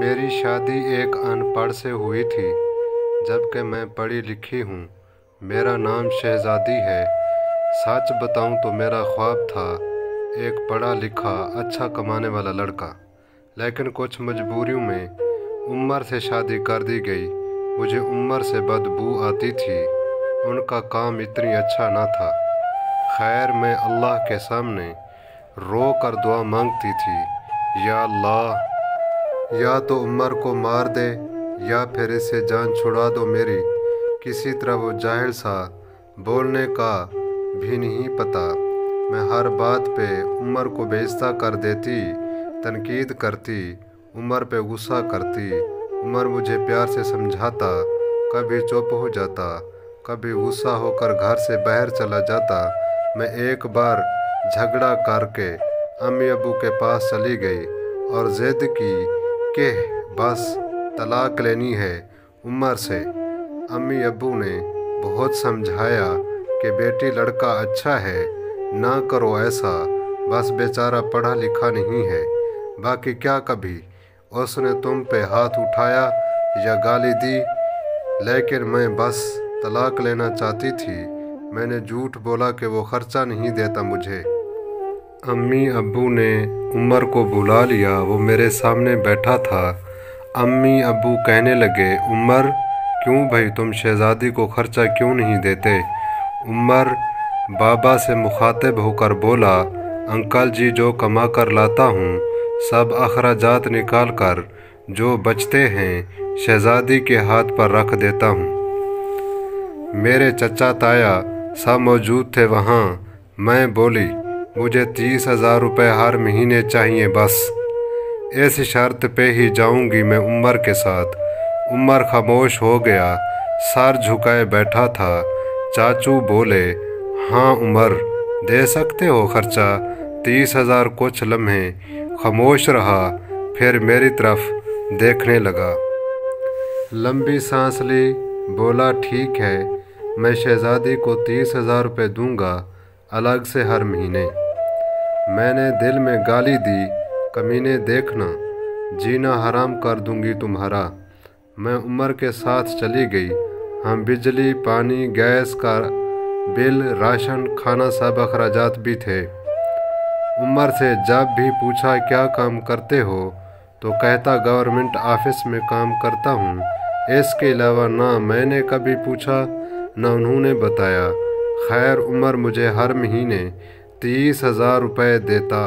मेरी शादी एक अनपढ़ से हुई थी, जबकि मैं पढ़ी लिखी हूँ। मेरा नाम शहज़ादी है। सच बताऊँ तो मेरा ख्वाब था एक पढ़ा लिखा अच्छा कमाने वाला लड़का, लेकिन कुछ मजबूरियों में उमर से शादी कर दी गई। मुझे उमर से बदबू आती थी, उनका काम इतनी अच्छा ना था। खैर, मैं अल्लाह के सामने रो कर दुआ मांगती थी, या अल्लाह, या तो उमर को मार दे या फिर इससे जान छुड़ा दो मेरी। किसी तरह वो जाहिल सा, बोलने का भी नहीं पता। मैं हर बात पे उमर को बेइज्जत कर देती, तनकीद करती, उमर पे गुस्सा करती। उमर मुझे प्यार से समझाता, कभी चुप हो जाता, कभी गुस्सा होकर घर से बाहर चला जाता। मैं एक बार झगड़ा करके अम्मी अब्बू के पास चली गई और ज़िद की कि बस तलाक लेनी है उमर से। अम्मी अब्बू ने बहुत समझाया कि बेटी, लड़का अच्छा है, ना करो ऐसा, बस बेचारा पढ़ा लिखा नहीं है। बाकी क्या कभी उसने तुम पे हाथ उठाया या गाली दी? लेकिन मैं बस तलाक लेना चाहती थी। मैंने झूठ बोला कि वो खर्चा नहीं देता मुझे। अम्मी अब्बू ने उमर को बुला लिया, वो मेरे सामने बैठा था। अम्मी अब्बू कहने लगे, उमर, क्यों भाई, तुम शहज़ादी को खर्चा क्यों नहीं देते? उमर बाबा से मुखातिब होकर बोला, अंकल जी, जो कमा कर लाता हूँ सब अखराजात निकाल कर जो बचते हैं शहज़ादी के हाथ पर रख देता हूँ। मेरे चचा ताया सब मौजूद थे वहाँ। मैं बोली, मुझे 30,000 रुपये हर महीने चाहिए बस। इस शर्त पे ही जाऊंगी मैं उमर के साथ। उमर खामोश हो गया, सर झुकाए बैठा था। चाचू बोले, हाँ उमर, दे सकते हो खर्चा। 30,000। कुछ लम्हे खामोश रहा, फिर मेरी तरफ देखने लगा। लंबी सांस ली, बोला, ठीक है, मैं शहज़ादी को 30,000 रुपये दूंगा अलग से हर महीने। मैंने दिल में गाली दी, कमीने, देखना, जीना हराम कर दूंगी तुम्हारा। मैं उमर के साथ चली गई। हम बिजली, पानी, गैस का बिल, राशन, खाना, सब अखराजात भी थे। उमर से जब भी पूछा क्या काम करते हो तो कहता गवर्नमेंट ऑफिस में काम करता हूँ। इसके अलावा ना मैंने कभी पूछा ना उन्होंने बताया। खैर, उमर मुझे हर महीने 30,000 रुपये देता।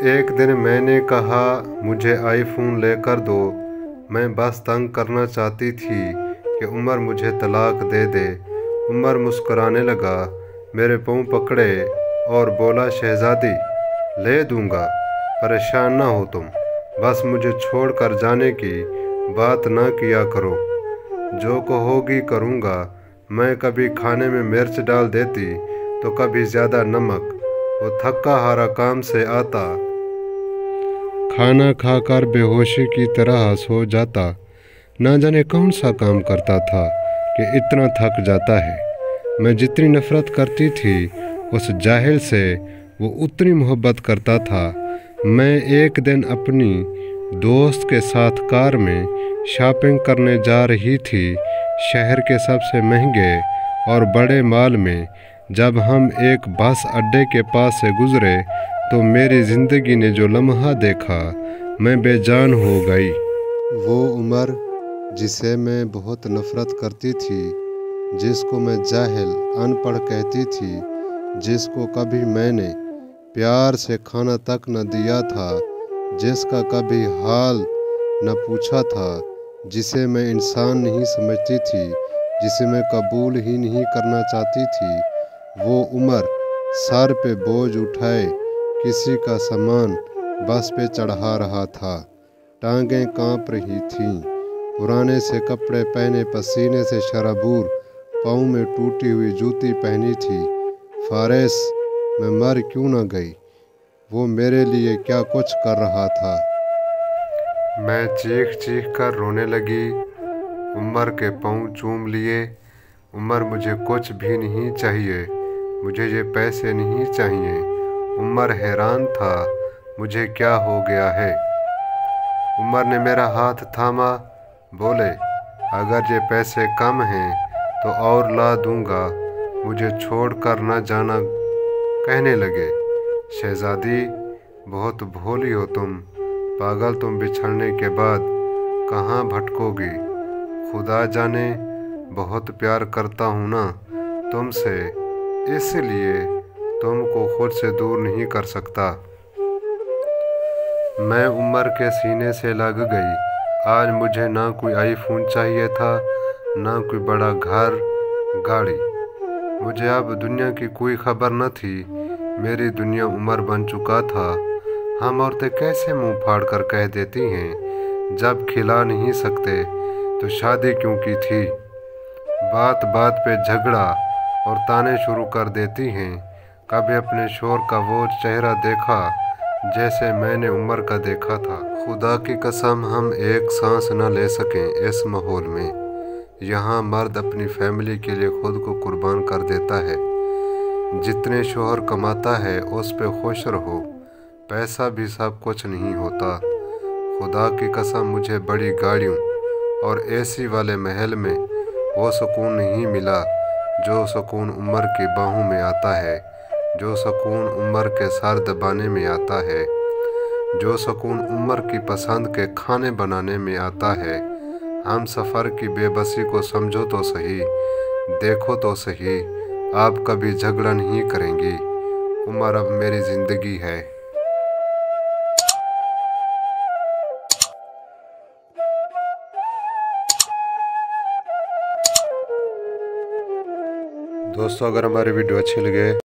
एक दिन मैंने कहा, मुझे आईफोन लेकर दो। मैं बस तंग करना चाहती थी कि उमर मुझे तलाक दे दे। उमर मुस्कुराने लगा, मेरे पाँव पकड़े और बोला, शहज़ादी, ले दूंगा, परेशान ना हो तुम। बस मुझे छोड़ कर जाने की बात ना किया करो। जो कहोगी करूँगा। मैं कभी खाने में मिर्च डाल देती तो कभी ज़्यादा नमक। वो थका हारा काम से आता, खाना खाकर बेहोशी की तरह सो जाता। ना जाने कौन सा काम करता था कि इतना थक जाता है। मैं जितनी नफ़रत करती थी उस जाहिल से, वो उतनी मोहब्बत करता था। मैं एक दिन अपनी दोस्त के साथ कार में शॉपिंग करने जा रही थी, शहर के सबसे महंगे और बड़े मॉल में। जब हम एक बस अड्डे के पास से गुज़रे तो मेरी ज़िंदगी ने जो लम्हा देखा, मैं बेजान हो गई। वो उमर जिसे मैं बहुत नफ़रत करती थी, जिसको मैं जाहिल, अनपढ़ कहती थी, जिसको कभी मैंने प्यार से खाना तक न दिया था, जिसका कभी हाल न पूछा था, जिसे मैं इंसान नहीं समझती थी, जिसे मैं कबूल ही नहीं करना चाहती थी, वो उमर सर पे बोझ उठाए किसी का सामान बस पे चढ़ा रहा था। टांगें कांप रही थीं, पुराने से कपड़े पहने, पसीने से शराबूर, पाँव में टूटी हुई जूती पहनी थी। फारिस, मैं मर क्यों न गई? वो मेरे लिए क्या कुछ कर रहा था। मैं चीख चीख कर रोने लगी। उमर के पाँव चूम लिए। उमर, मुझे कुछ भी नहीं चाहिए, मुझे ये पैसे नहीं चाहिए। उमर हैरान था, मुझे क्या हो गया है? उमर ने मेरा हाथ थामा, बोले, अगर ये पैसे कम हैं तो और ला दूंगा, मुझे छोड़ कर न जाना। कहने लगे, शहजादी बहुत भोली हो तुम, पागल तुम बिछड़ने के बाद कहाँ भटकोगी। खुदा जाने बहुत प्यार करता हूँ ना तुमसे, इसलिए तुमको खुद से दूर नहीं कर सकता। मैं उमर के सीने से लग गई। आज मुझे ना कोई आईफोन चाहिए था, ना कोई बड़ा घर गाड़ी। मुझे अब दुनिया की कोई खबर न थी। मेरी दुनिया उमर बन चुका था। हम औरतें कैसे मुंह फाड़ कर कह देती हैं, जब खिला नहीं सकते तो शादी क्यों की थी। बात बात पे झगड़ा और ताने शुरू कर देती हैं। कभी अपने शोर का वो चेहरा देखा जैसे मैंने उमर का देखा था। खुदा की कसम हम एक सांस न ले सकें इस माहौल में। यहाँ मर्द अपनी फैमिली के लिए खुद को कुर्बान कर देता है। जितने शोहर कमाता है उस पे खुश रहो, पैसा भी सब कुछ नहीं होता। खुदा की कसम मुझे बड़ी गाड़ियों और एसी वाले महल में वो सुकून नहीं मिला जो सुकून उमर की बाहों में आता है, जो सुकून उमर के सर दबाने में आता है, जो सुकून उमर की पसंद के खाने बनाने में आता है। हम सफ़र की बेबसी को समझो तो सही, देखो तो सही, आप कभी झगड़ा नहीं करेंगी। उमर अब मेरी ज़िंदगी है। दोस्तों, अगर हमारी वीडियो अच्छी लगे